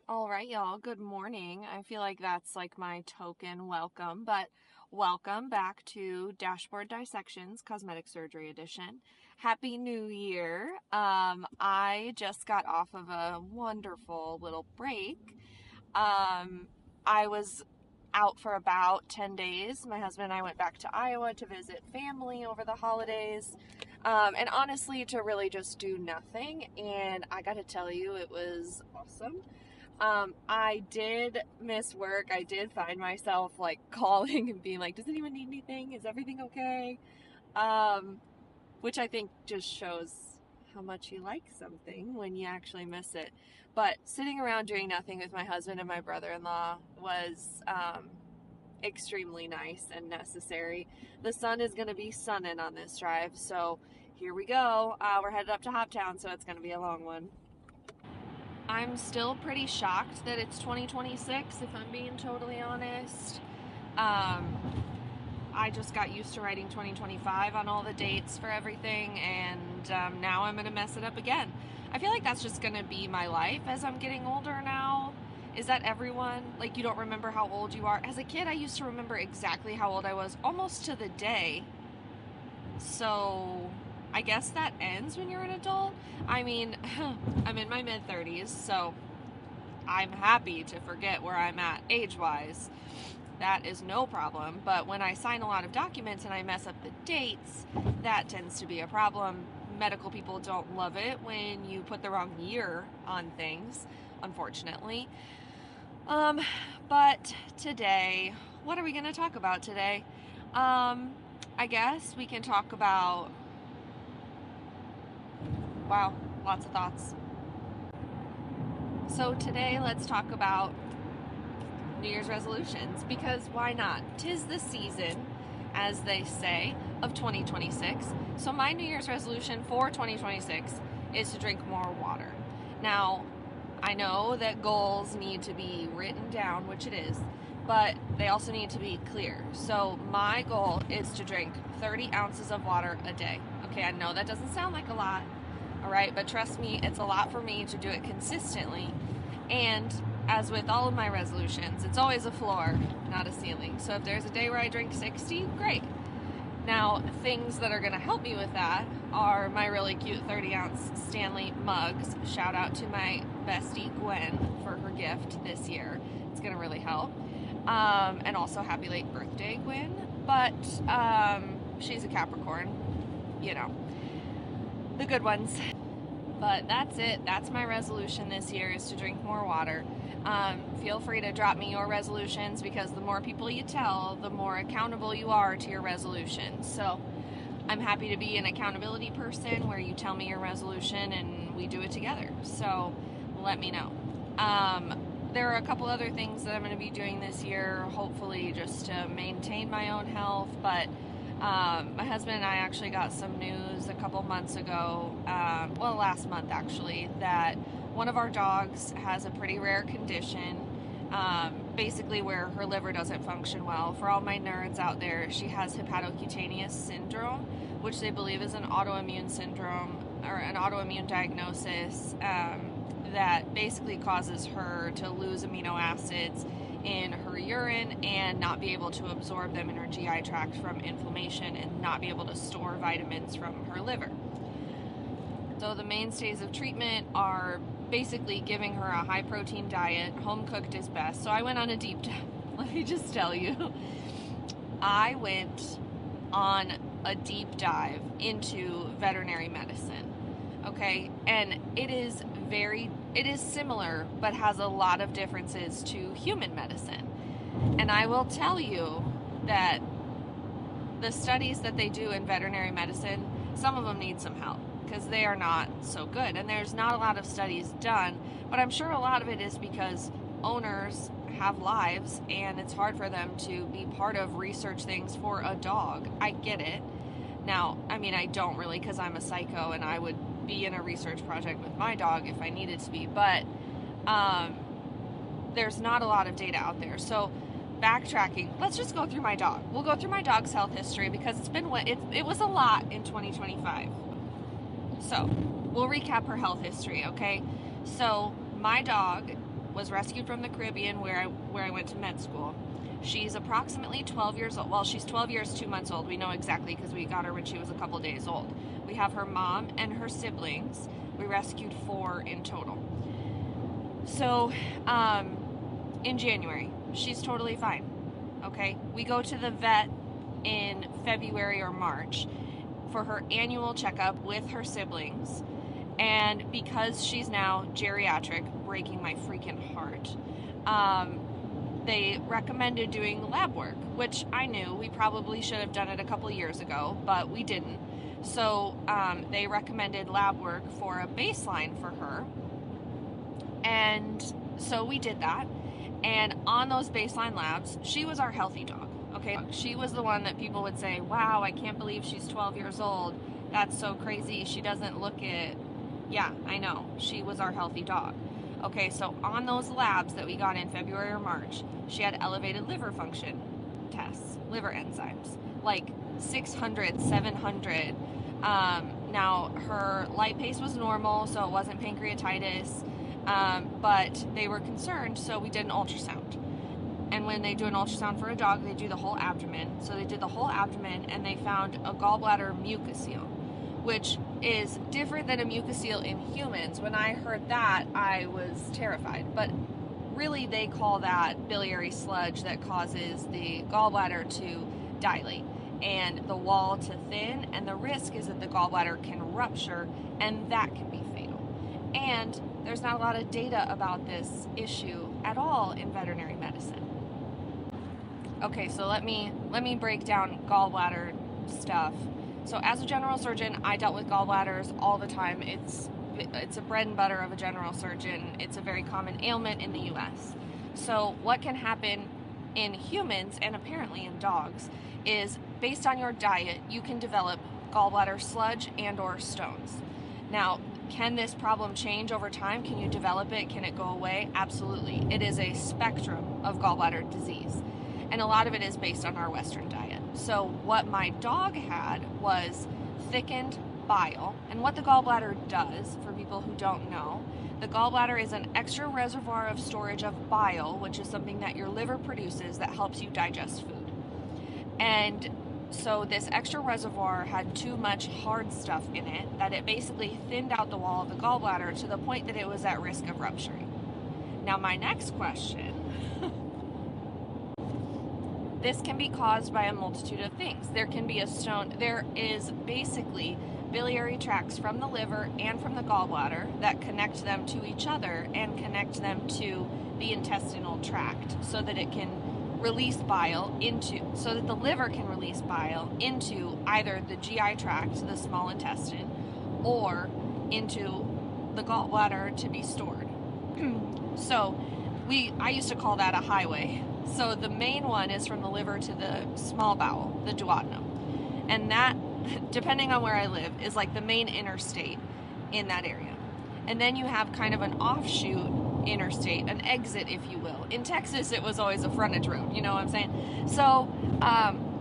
All right, y'all. Good morning. I feel like that's like my token welcome, but welcome back to Dashboard Dissections Cosmetic Surgery Edition. Happy New Year. I just got off of a wonderful little break. I was out for about 10 days. My husband and I went back to Iowa to visit family over the holidays. And honestly, to really just do nothing. And I got to tell you, it was awesome. I did miss work. I did find myself like calling and being like, does anyone need anything? Is everything okay? Um, which I think just shows how much you like something when you actually miss it. But sitting around doing nothing with my husband and my brother-in-law was extremely nice and necessary. The sun is going to be sunning on this drive, so here we go. We're headed up to Hoptown, so it's going to be a long one. I'm still pretty shocked that it's 2026, if I'm being totally honest. I just got used to writing 2025 on all the dates for everything, and now I'm going to mess it up again. I feel like that's just going to be my life as I'm getting older now. Is that everyone? Like, you don't remember how old you are? As a kid, I used to remember exactly how old I was, almost to the day. So I guess that ends when you're an adult. I mean, I'm in my mid 30s, so I'm happy to forget where I'm at age-wise. That is no problem. But when I sign a lot of documents and I mess up the dates, that tends to be a problem. Medical people don't love it when you put the wrong year on things, unfortunately. But today, what are we going to talk about today? I guess we can talk about, wow, lots of thoughts. So today, let's talk about New Year's resolutions, because why not? 'Tis the season, as they say, of 2026. So my New Year's resolution for 2026 is to drink more water. Now, I know that goals need to be written down, which it is, but they also need to be clear. So my goal is to drink 30 ounces of water a day. Okay, I know that doesn't sound like a lot, all right, but trust me, it's a lot for me to do it consistently. And as with all of my resolutions, it's always a floor, not a ceiling. So if there's a day where I drink 60, great. Now, things that are going to help me with that are my really cute 30-ounce Stanley mugs. Shout out to my bestie Gwen for her gift this year. It's going to really help. And also happy late birthday, Gwen. But she's a Capricorn, you know, the good ones. But that's it. That's my resolution this year, is to drink more water. Feel free to drop me your resolutions, because the more people you tell, the more accountable you are to your resolutions. So I'm happy to be an accountability person where you tell me your resolution and we do it together. So let me know. There are a couple other things that I'm going to be doing this year, hopefully just to maintain my own health. But my husband and I actually got some news a couple months ago, last month actually, that one of our dogs has a pretty rare condition, basically where her liver doesn't function well. For all my nerds out there, she has hepatocutaneous syndrome, which they believe is an autoimmune syndrome or an autoimmune diagnosis that basically causes her to lose amino acids in her urine and not be able to absorb them in her GI tract from inflammation, and not be able to store vitamins from her liver. So the mainstays of treatment are basically giving her a high protein diet. Home cooked is best. So I went on a deep dive. Let me just tell you, I went on a deep dive into veterinary medicine. Okay, and it is similar, but has a lot of differences to human medicine. And I will tell you that the studies that they do in veterinary medicine, some of them need some help, because they are not so good. And there's not a lot of studies done, but I'm sure a lot of it is because owners have lives and it's hard for them to be part of research things for a dog. I get it. Now, I mean, I don't really, because I'm a psycho and I would be in a research project with my dog if I needed to be, but there's not a lot of data out there. So backtracking, let's just go through my dog. We'll go through my dog's health history, because it was a lot in 2025. So we'll recap her health history, okay? So my dog was rescued from the Caribbean where I went to med school. She's approximately 12 years old. Well, she's 12 years, 2 months old. We know exactly because we got her when she was a couple days old. We have her mom and her siblings. We rescued 4 in total. So, in January, she's totally fine. Okay? We go to the vet in February or March for her annual checkup with her siblings. And because she's now geriatric, breaking my freaking heart, they recommended doing lab work, which I knew we probably should have done it a couple years ago, but we didn't. So they recommended lab work for a baseline for her. And so we did that. And on those baseline labs, she was our healthy dog. Okay, she was the one that people would say, wow, I can't believe she's 12 years old. That's so crazy. She doesn't look it. Yeah, I know. She was our healthy dog. Okay, so on those labs that we got in February or March, she had elevated liver function tests, liver enzymes, like 600, 700. Now, her lipase was normal, so it wasn't pancreatitis, but they were concerned, so we did an ultrasound. And when they do an ultrasound for a dog, they do the whole abdomen. So they did the whole abdomen, and they found a gallbladder mucocele, which is different than a mucocele in humans. When I heard that, I was terrified. But really, they call that biliary sludge that causes the gallbladder to dilate and the wall to thin, and the risk is that the gallbladder can rupture, and that can be fatal. And there's not a lot of data about this issue at all in veterinary medicine. Okay, so let me break down gallbladder stuff. So as a general surgeon, I dealt with gallbladders all the time. It's a bread and butter of a general surgeon. It's a very common ailment in the US. So what can happen in humans and apparently in dogs is based on your diet, you can develop gallbladder sludge and or stones. Now, can this problem change over time? Can you develop it? Can it go away? Absolutely. It is a spectrum of gallbladder disease. And a lot of it is based on our Western diet. So what my dog had was thickened bile. And what the gallbladder does, for people who don't know, the gallbladder is an extra reservoir of storage of bile, which is something that your liver produces that helps you digest food. And so this extra reservoir had too much hard stuff in it that it basically thinned out the wall of the gallbladder to the point that it was at risk of rupturing. Now my next question, this can be caused by a multitude of things. There can be a stone, there is basically biliary tracts from the liver and from the gallbladder that connect them to each other and connect them to the intestinal tract so that it can release bile so that the liver can release bile into either the GI tract, the small intestine, or into the gallbladder to be stored. So I used to call that a highway. So the main one is from the liver to the small bowel, the duodenum. And that, depending on where I live, is like the main interstate in that area. And then you have kind of an offshoot interstate, an exit, if you will. In Texas, it was always a frontage road, you know what I'm saying? So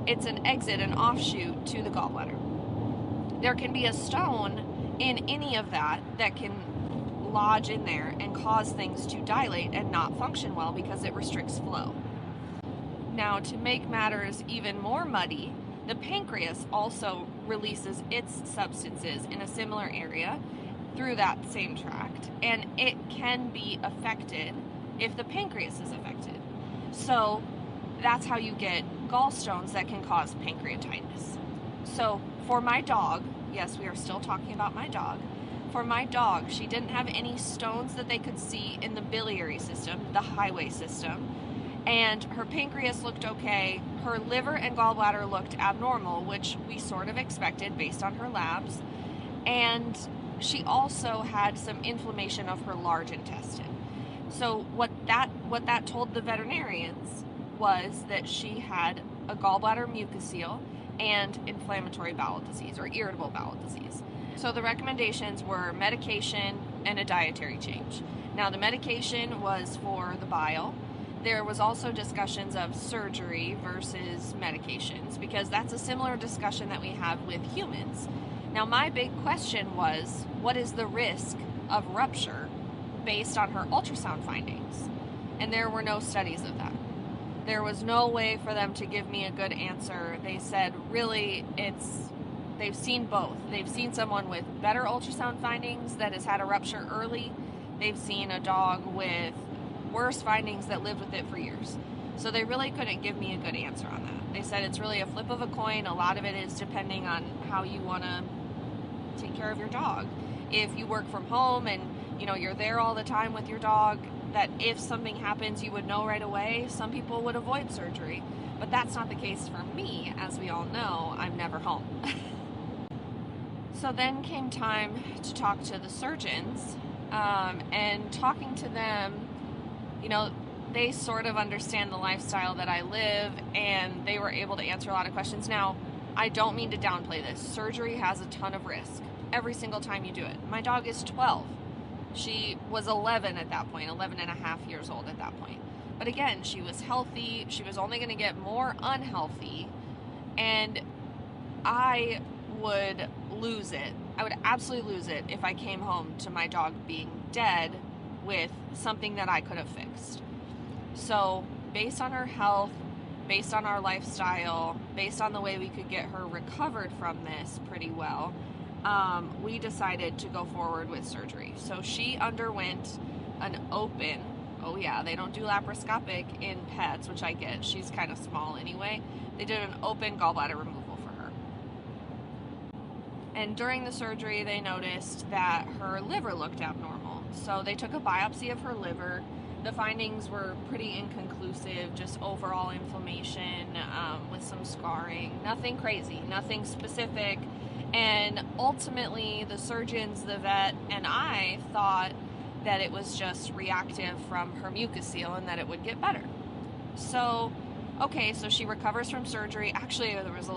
it's an exit, an offshoot to the gallbladder. There can be a stone in any of that can lodge in there and cause things to dilate and not function well because it restricts flow. Now, to make matters even more muddy, the pancreas also releases its substances in a similar area through that same tract, and it can be affected if the pancreas is affected. So that's how you get gallstones that can cause pancreatitis. So for my dog, yes, we are still talking about my dog. For my dog, she didn't have any stones that they could see in the biliary system, the highway system, and her pancreas looked okay. Her liver and gallbladder looked abnormal, which we sort of expected based on her labs. And she also had some inflammation of her large intestine. So what that told the veterinarians was that she had a gallbladder mucocele and inflammatory bowel disease or irritable bowel disease. So the recommendations were medication and a dietary change. Now the medication was for the bile. There was also discussions of surgery versus medications because that's a similar discussion that we have with humans. Now my big question was, what is the risk of rupture based on her ultrasound findings? there were no studies of that. There was no way for them to give me a good answer. They said, really, they've seen both. They've seen someone with better ultrasound findings that has had a rupture early. They've seen a dog with worse findings that lived with it for years. So they really couldn't give me a good answer on that. They said it's really a flip of a coin. A lot of it is depending on how you want to take care of your dog. If you work from home and you're there all the time with your dog, that if something happens you would know right away, some people would avoid surgery. But that's not the case for me. As we all know, I'm never home. So then came time to talk to the surgeons, and talking to them, they sort of understand the lifestyle that I live, and they were able to answer a lot of questions. Now, I don't mean to downplay this. Surgery has a ton of risk every single time you do it. My dog is 12. She was 11 at that point, 11 and a half years old at that point. But again, she was healthy. She was only going to get more unhealthy, and I would lose it. I would absolutely lose it if I came home to my dog being dead with something that I could have fixed. So based on her health, based on our lifestyle, based on the way we could get her recovered from this pretty well, we decided to go forward with surgery. So she underwent an open, they don't do laparoscopic in pets, which I get. She's kind of small anyway. They did an open gallbladder removal for her. And during the surgery, they noticed that her liver looked abnormal. So they took a biopsy of her liver. The findings were pretty inconclusive, just overall inflammation with some scarring. Nothing crazy, nothing specific. And ultimately, the surgeons, the vet, and I thought that it was just reactive from her mucocele and that it would get better. So she recovers from surgery. Actually, I was a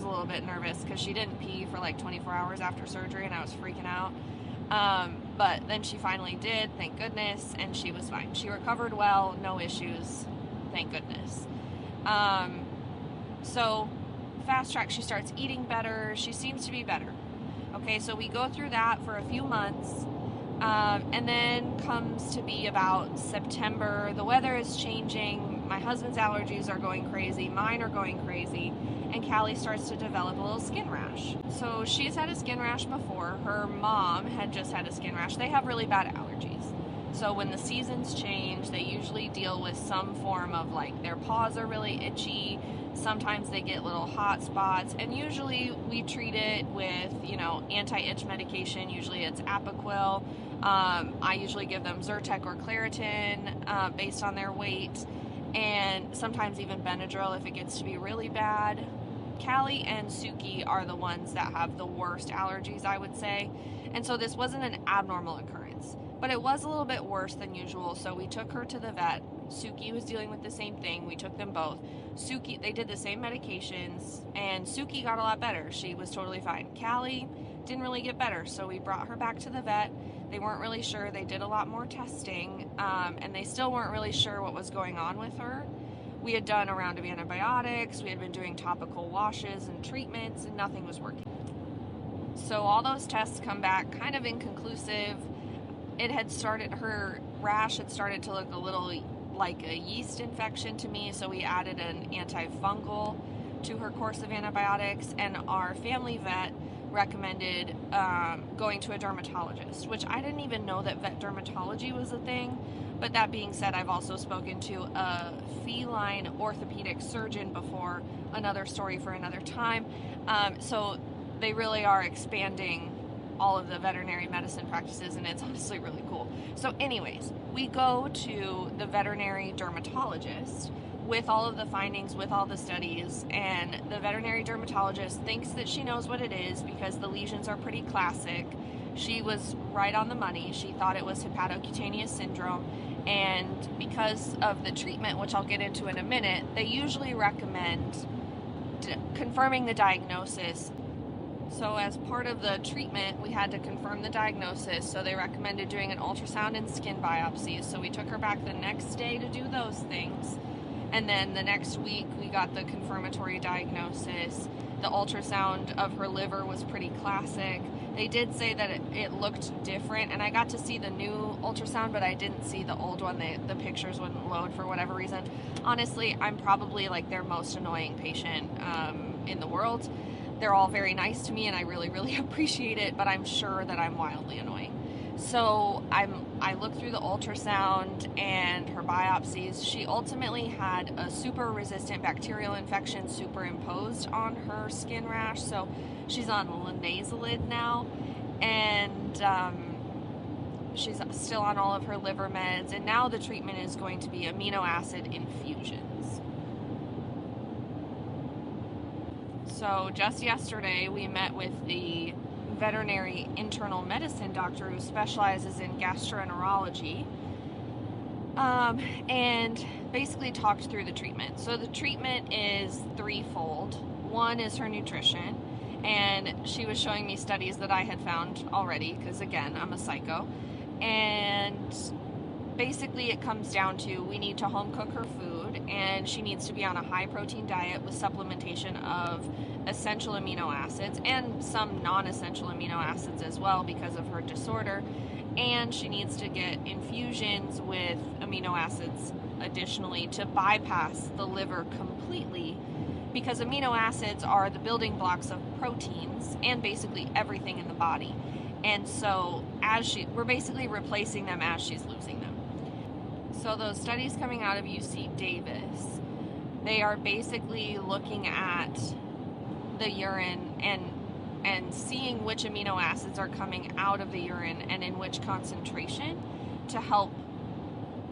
little bit nervous because she didn't pee for like 24 hours after surgery, and I was freaking out. But then she finally did, thank goodness, and she was fine. She recovered well, no issues, thank goodness. So fast track, she starts eating better. She seems to be better. Okay, so we go through that for a few months. And then comes to be about September. The weather is changing. My husband's allergies are going crazy. Mine are going crazy. And Callie starts to develop a little skin rash. So she's had a skin rash before. Her mom had just had a skin rash. They have really bad allergies. So when the seasons change, they usually deal with some form of their paws are really itchy. Sometimes they get little hot spots, and usually we treat it with, anti-itch medication. Usually it's Apoquil. I usually give them Zyrtec or Claritin based on their weight, and sometimes even Benadryl if it gets to be really bad. Callie and Suki are the ones that have the worst allergies, I would say, and so this wasn't an abnormal occurrence, but it was a little bit worse than usual, so we took her to the vet. Suki was dealing with the same thing. We took them both. They did the same medications, and Suki got a lot better. She was totally fine. Callie didn't really get better, so we brought her back to the vet. They weren't really sure. They did a lot more testing, and they still weren't really sure what was going on with her. We had done a round of antibiotics. We had been doing topical washes and treatments, and nothing was working. So all those tests come back kind of inconclusive. Her rash had started to look a little like a yeast infection to me, so we added an antifungal to her course of antibiotics, and our family vet recommended going to a dermatologist, which I didn't even know that vet dermatology was a thing. But that being said, I've also spoken to a feline orthopedic surgeon before, another story for another time. So they really are expanding all of the veterinary medicine practices, and it's honestly really cool. So anyways, we go to the veterinary dermatologist with all of the findings, with all the studies, and the veterinary dermatologist thinks that she knows what it is because the lesions are pretty classic. She was right on the money. She thought it was hepatocutaneous syndrome, and because of the treatment, which I'll get into in a minute, they usually recommend confirming the diagnosis. So as part of the treatment, we had to confirm the diagnosis, so they recommended doing an ultrasound and skin biopsies. So we took her back the next day to do those things, and then the next week we got the confirmatory diagnosis. The ultrasound of her liver was pretty classic. They did say that it looked different, and I got to see the new ultrasound, but I didn't see the old one. The pictures wouldn't load for whatever reason. Honestly, I'm probably like their most annoying patient in the world. They're all very nice to me, and I really, really appreciate it, but I'm sure that I'm wildly annoying. So I looked through the ultrasound and her biopsies. She ultimately had a super resistant bacterial infection superimposed on her skin rash. So she's on linezolid now, and she's still on all of her liver meds. And now the treatment is going to be amino acid infusions. So just yesterday we met with the veterinary internal medicine doctor who specializes in gastroenterology, and basically talked through the treatment. So the treatment is threefold. One is her nutrition, and she was showing me studies that I had found already, because again, I'm a psycho. And basically it comes down to, we need to home cook her food, and she needs to be on a high protein diet with supplementation of essential amino acids and some non-essential amino acids as well because of her disorder. And she needs to get infusions with amino acids additionally to bypass the liver completely, because amino acids are the building blocks of proteins and basically everything in the body. And so we're basically replacing them as she's losing them. So those studies coming out of UC Davis, they are basically looking at the urine and seeing which amino acids are coming out of the urine and in which concentration to help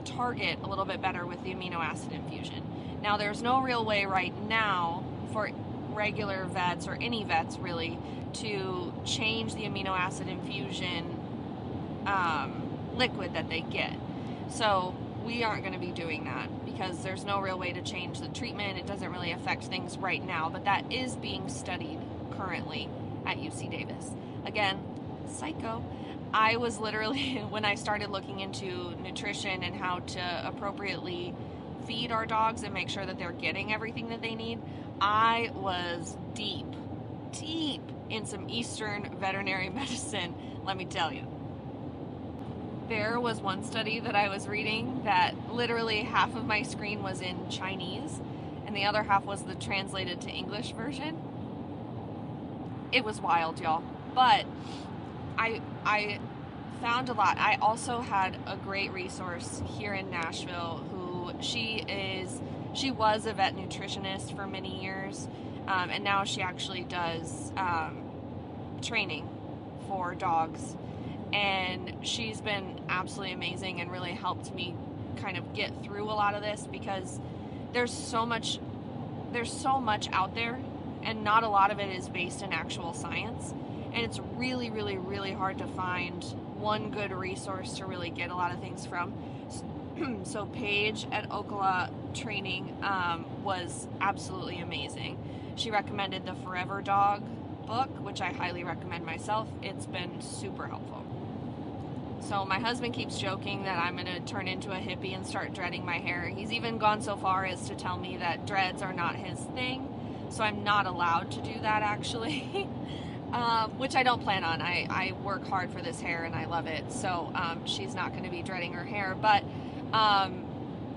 target a little bit better with the amino acid infusion. Now, there's no real way right now for regular vets, or any vets really, to change the amino acid infusion liquid that they get. So we aren't going to be doing that because there's no real way to change the treatment. It doesn't really affect things right now, but that is being studied currently at UC Davis. Again, psycho. I was literally, when I started looking into nutrition and how to appropriately feed our dogs and make sure that they're getting everything that they need, I was deep in some Eastern veterinary medicine, let me tell you. There was one study that I was reading that literally half of my screen was in Chinese and the other half was the translated to English version. It was wild, y'all. But I found a lot. I also had a great resource here in Nashville who she was a vet nutritionist for many years, and now she actually does training for dogs. And she's been absolutely amazing and really helped me kind of get through a lot of this, because there's so much out there and not a lot of it is based in actual science. And it's really, really, really hard to find one good resource to really get a lot of things from. So Paige at Ocala Training was absolutely amazing. She recommended the Forever Dog book, which I highly recommend myself. It's been super helpful. So my husband keeps joking that I'm going to turn into a hippie and start dreading my hair. He's even gone so far as to tell me that dreads are not his thing. So I'm not allowed to do that, actually. Which I don't plan on. I work hard for this hair and I love it. So she's not going to be dreading her hair. But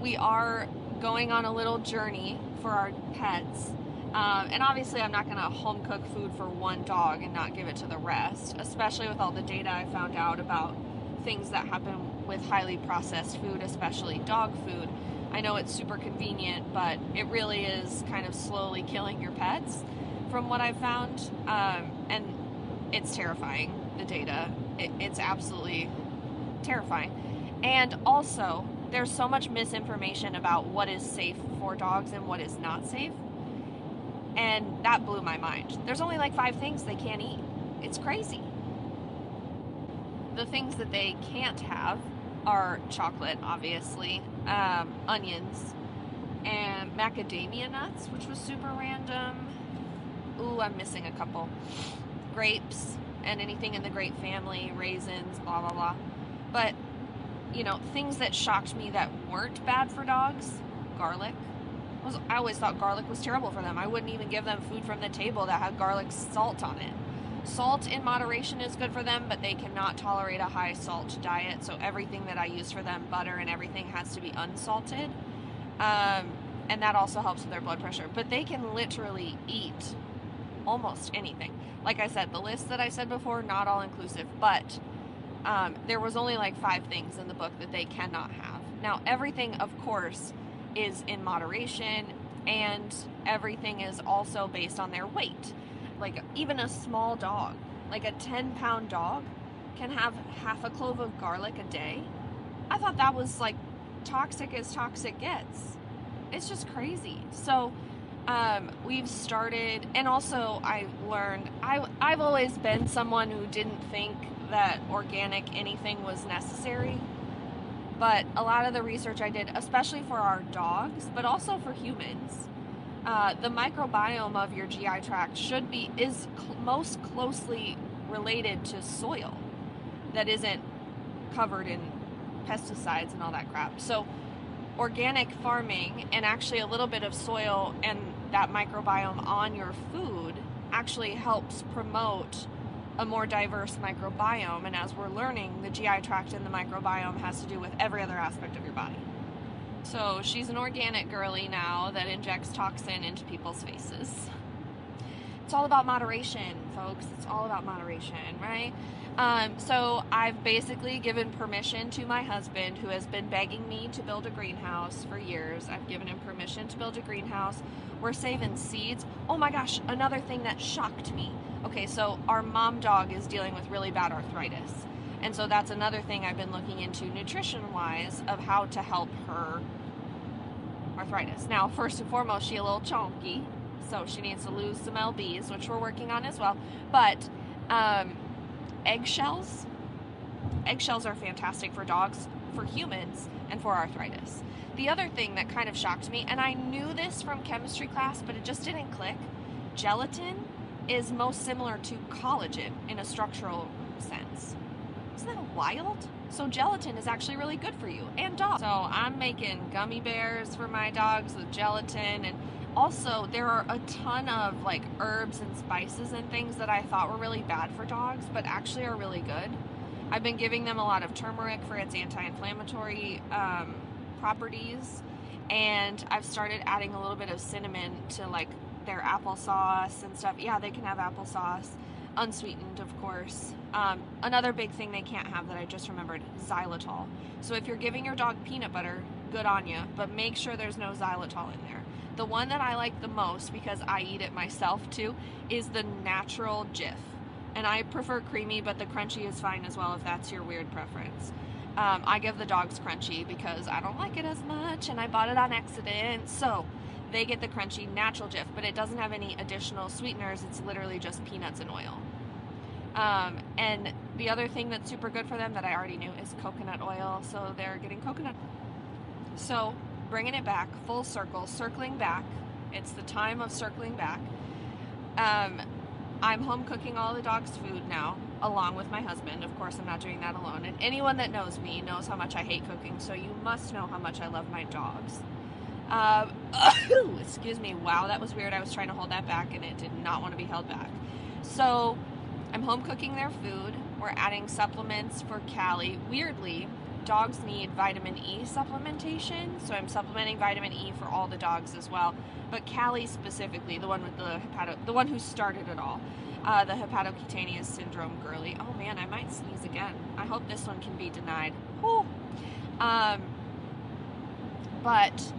we are going on a little journey for our pets. And obviously I'm not going to home cook food for one dog and not give it to the rest, especially with all the data I found out about things that happen with highly processed food, especially dog food. I know it's super convenient, but it really is kind of slowly killing your pets from what I've found. And it's terrifying, the data. It's absolutely terrifying. And also, there's so much misinformation about what is safe for dogs and what is not safe. And that blew my mind. There's only like 5 things they can't eat. It's crazy. The things that they can't have are chocolate, obviously, onions, and macadamia nuts, which was super random. Ooh, I'm missing a couple. Grapes and anything in the grape family, raisins, blah, blah, blah. But, you know, things that shocked me that weren't bad for dogs, garlic. I always thought garlic was terrible for them. I wouldn't even give them food from the table that had garlic salt on it. Salt in moderation is good for them, but they cannot tolerate a high salt diet. So everything that I use for them, butter and everything, has to be unsalted. And that also helps with their blood pressure. But they can literally eat almost anything. Like I said, the list that I said before, not all inclusive, but there was only like 5 things in the book that they cannot have. Now, everything, of course, is in moderation, and everything is also based on their weight. Like, even a small dog, like a 10-pound dog, can have half a clove of garlic a day. I thought that was like toxic as toxic gets. It's just crazy. So we've started, and also I learned, I've always been someone who didn't think that organic anything was necessary, but a lot of the research I did, especially for our dogs, but also for humans, the microbiome of your GI tract is most closely related to soil that isn't covered in pesticides and all that crap. So organic farming and actually a little bit of soil and that microbiome on your food actually helps promote a more diverse microbiome. And as we're learning, the GI tract and the microbiome has to do with every other aspect of your body. So she's an organic girly now that injects toxin into people's faces. It's all about moderation, folks. It's all about moderation, right? So I've basically given permission to my husband, who has been begging me to build a greenhouse for years. I've given him permission to build a greenhouse. We're saving seeds. Oh my gosh, another thing that shocked me. Okay, so our mom dog is dealing with really bad arthritis. And so that's another thing I've been looking into nutrition-wise of how to help her arthritis. Now, first and foremost, she's a little chonky, so she needs to lose some lbs, which we're working on as well. But eggshells are fantastic for dogs, for humans, and for arthritis. The other thing that kind of shocked me, and I knew this from chemistry class, but it just didn't click, gelatin is most similar to collagen in a structural sense. Isn't that wild? So gelatin is actually really good for you and dogs. So I'm making gummy bears for my dogs with gelatin, and also there are a ton of like herbs and spices and things that I thought were really bad for dogs, but actually are really good. I've been giving them a lot of turmeric for its anti-inflammatory properties, and I've started adding a little bit of cinnamon to like their applesauce and stuff. Yeah, they can have applesauce, unsweetened, of course. Another big thing they can't have that I just remembered, xylitol. So if you're giving your dog peanut butter, good on you, but make sure there's no xylitol in there. The one that I like the most, because I eat it myself too, is the natural Jif. And I prefer creamy, but the crunchy is fine as well if that's your weird preference. I give the dogs crunchy because I don't like it as much, and I bought it on accident. So they get the crunchy natural Jif, but it doesn't have any additional sweeteners. It's literally just peanuts and oil. And the other thing that's super good for them that I already knew is coconut oil. So they're getting coconut. So bringing it back, full circle, circling back. It's the time of circling back. I'm home cooking all the dogs' food now, along with my husband. Of course, I'm not doing that alone. And anyone that knows me knows how much I hate cooking, so you must know how much I love my dogs. Excuse me. Wow, that was weird. I was trying to hold that back, and it did not want to be held back. So I'm home cooking their food. We're adding supplements for Callie. Weirdly, dogs need vitamin E supplementation, so I'm supplementing vitamin E for all the dogs as well. But Callie specifically, the one with the one who started it all, the hepatocutaneous syndrome girly. Oh man, I might sneeze again. I hope this one can be denied. Whew. But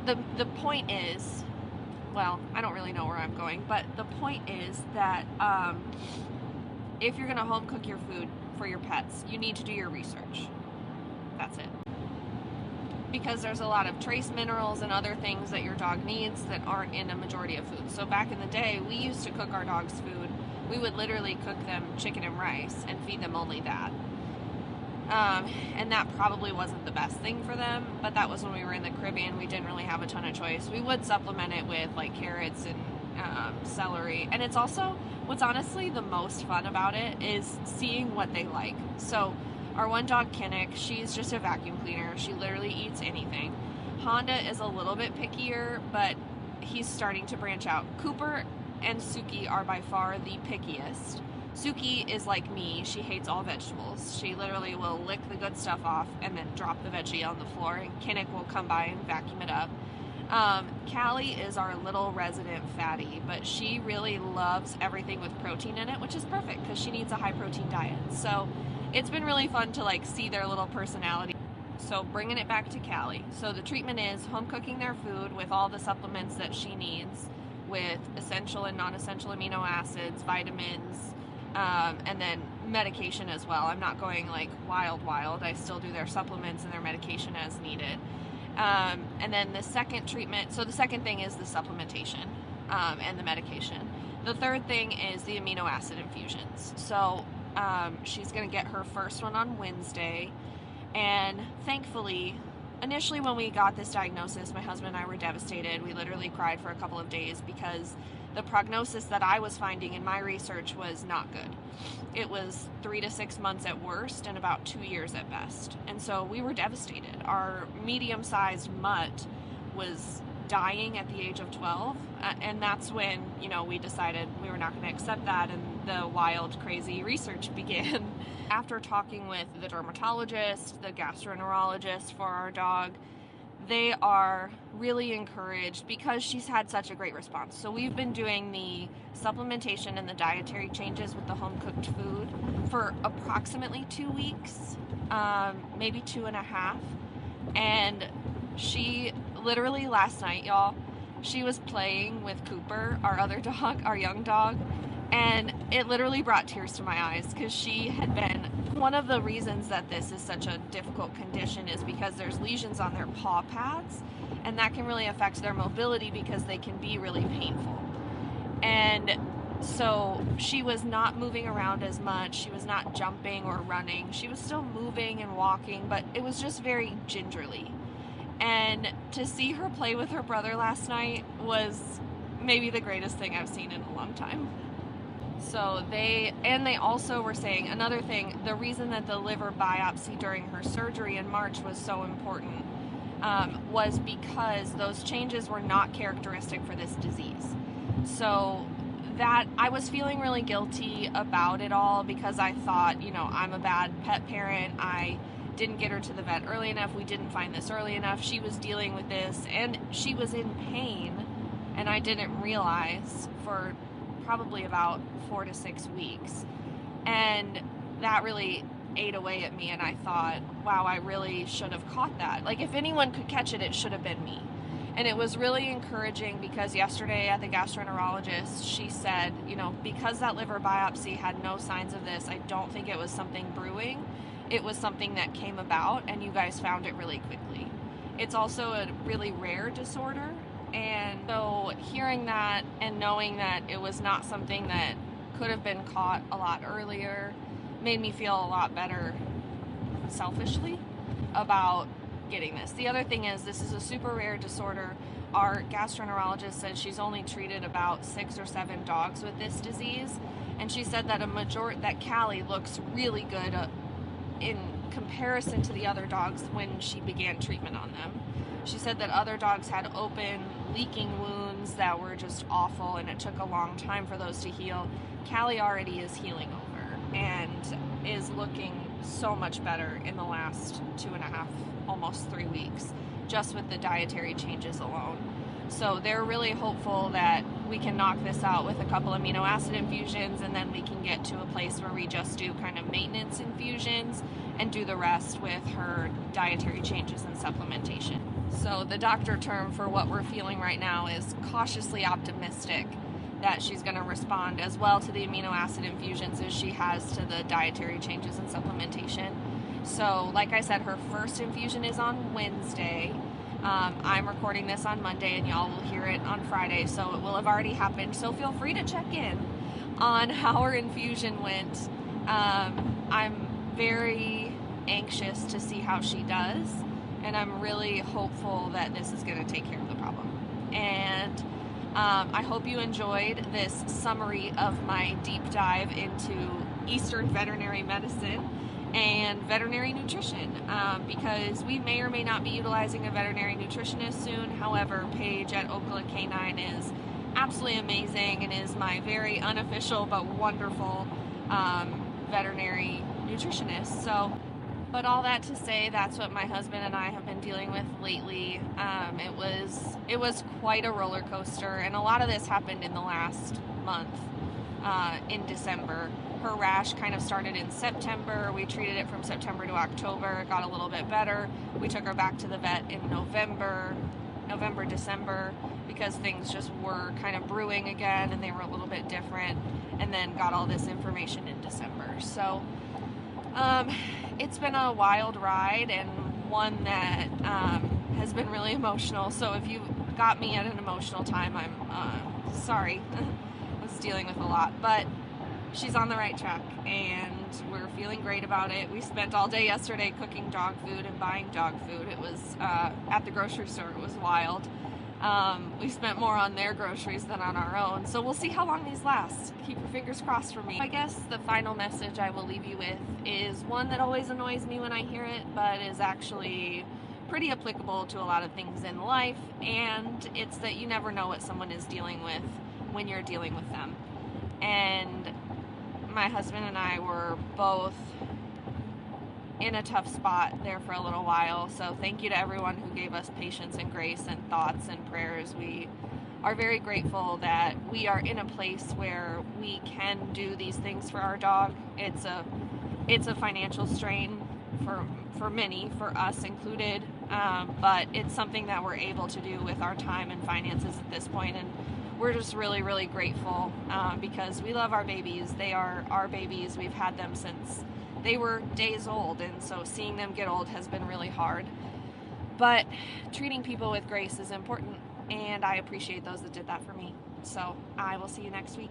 the point is, well, I don't really know where I'm going, but the point is that if you're going to home cook your food for your pets, you need to do your research. That's it. Because there's a lot of trace minerals and other things that your dog needs that aren't in a majority of food. So back in the day, we used to cook our dogs' food. We would literally cook them chicken and rice and feed them only that. And that probably wasn't the best thing for them, but that was when we were in the Caribbean. We didn't really have a ton of choice. We would supplement it with like carrots and celery. And it's also, what's honestly the most fun about it is seeing what they like. So our one dog, Kinnick, she's just a vacuum cleaner. She literally eats anything. Honda is a little bit pickier, but he's starting to branch out. Cooper and Suki are by far the pickiest. Suki is like me. She hates all vegetables. She literally will lick the good stuff off and then drop the veggie on the floor, and Kinnick will come by and vacuum it up. Callie is our little resident fatty, but she really loves everything with protein in it, which is perfect because she needs a high protein diet. So it's been really fun to like see their little personality. So bringing it back to Callie. So the treatment is home cooking their food with all the supplements that she needs, with essential and non-essential amino acids, vitamins, and then medication as well. I'm not going like wild. I still do their supplements and their medication as needed. And then the second treatment, so the second thing is the supplementation and the medication. The third thing is the amino acid infusions. So she's going to get her first one on Wednesday. And thankfully, initially when we got this diagnosis, my husband and I were devastated. We literally cried for a couple of days because the prognosis that I was finding in my research was not good. It was 3 to 6 months at worst and about 2 years at best. And so we were devastated. Our medium-sized mutt was dying at the age of 12. And that's when, we decided we were not going to accept that, and the wild, crazy research began. After talking with the dermatologist, the gastroenterologist for our dog, they are really encouraged because she's had such a great response. So we've been doing the supplementation and the dietary changes with the home cooked food for approximately 2 weeks, maybe 2.5. And she literally last night, y'all, she was playing with Cooper, our other dog, our young dog, and it literally brought tears to my eyes because she had been, one of the reasons that this is such a difficult condition is because there's lesions on their paw pads, and that can really affect their mobility because they can be really painful. And so she was not moving around as much. She was not jumping or running. She was still moving and walking, but it was just very gingerly. And to see her play with her brother last night was maybe the greatest thing I've seen in a long time. So they also were saying another thing, the reason that the liver biopsy during her surgery in March was so important was because those changes were not characteristic for this disease. So that I was feeling really guilty about it all because I thought, I'm a bad pet parent. I didn't get her to the vet early enough. We didn't find this early enough. She was dealing with this and she was in pain, and I didn't realize for probably about 4 to 6 weeks. And that really ate away at me, and I thought, wow, I really should have caught that. Like, if anyone could catch it, it should have been me. And it was really encouraging because yesterday at the gastroenterologist, she said, because that liver biopsy had no signs of this, I don't think it was something brewing. It was something that came about, and you guys found it really quickly. It's also a really rare disorder, and so hearing that and knowing that it was not something that could have been caught a lot earlier made me feel a lot better selfishly about getting this. The other thing is, this is a super rare disorder. Our gastroenterologist said she's only treated about 6 or 7 dogs with this disease, and she said that that Callie looks really good in comparison to the other dogs when she began treatment on them. She said that other dogs had open, leaking wounds that were just awful, and it took a long time for those to heal. Callie already is healing over and is looking so much better in the last 2.5, almost 3 weeks, just with the dietary changes alone. So they're really hopeful that we can knock this out with a couple amino acid infusions, and then we can get to a place where we just do kind of maintenance infusions and do the rest with her dietary changes and supplementation. So the doctor term for what we're feeling right now is cautiously optimistic that she's going to respond as well to the amino acid infusions as she has to the dietary changes and supplementation. So like I said, her first infusion is on Wednesday. I'm recording this on Monday, and y'all will hear it on Friday, so it will have already happened. So feel free to check in on how her infusion went. I'm very anxious to see how she does, and I'm really hopeful that this is going to take care of the problem. And I hope you enjoyed this summary of my deep dive into Eastern veterinary medicine and veterinary nutrition, because we may or may not be utilizing a veterinary nutritionist soon. However, Paige at Ocala Canine is absolutely amazing and is my very unofficial but wonderful veterinary nutritionist. So, but all that to say, that's what my husband and I have been dealing with lately. It was quite a roller coaster, and a lot of this happened in the last month, in December. Her rash kind of started in September. We treated it from September to October. It got a little bit better. We took her back to the vet in November, December, because things just were kind of brewing again and they were a little bit different, and then got all this information in December. So it's been a wild ride, and one that has been really emotional. So if you got me at an emotional time, I'm sorry. I was dealing with a lot, but she's on the right track and we're feeling great about it. We spent all day yesterday cooking dog food and buying dog food. It was at the grocery store. It was wild. We spent more on their groceries than on our own, so we'll see how long these last. Keep your fingers crossed for me. I guess the final message I will leave you with is one that always annoys me when I hear it, but is actually pretty applicable to a lot of things in life, and it's that you never know what someone is dealing with when you're dealing with them. And my husband and I were both in a tough spot there for a little while, so thank you to everyone who gave us patience and grace and thoughts and prayers. We are very grateful that we are in a place where we can do these things for our dog. It's a financial strain for many, for us included, but it's something that we're able to do with our time and finances at this point, and we're just really, really grateful because we love our babies. They are our babies. We've had them since they were days old, and so seeing them get old has been really hard. But treating people with grace is important, and I appreciate those that did that for me. So I will see you next week.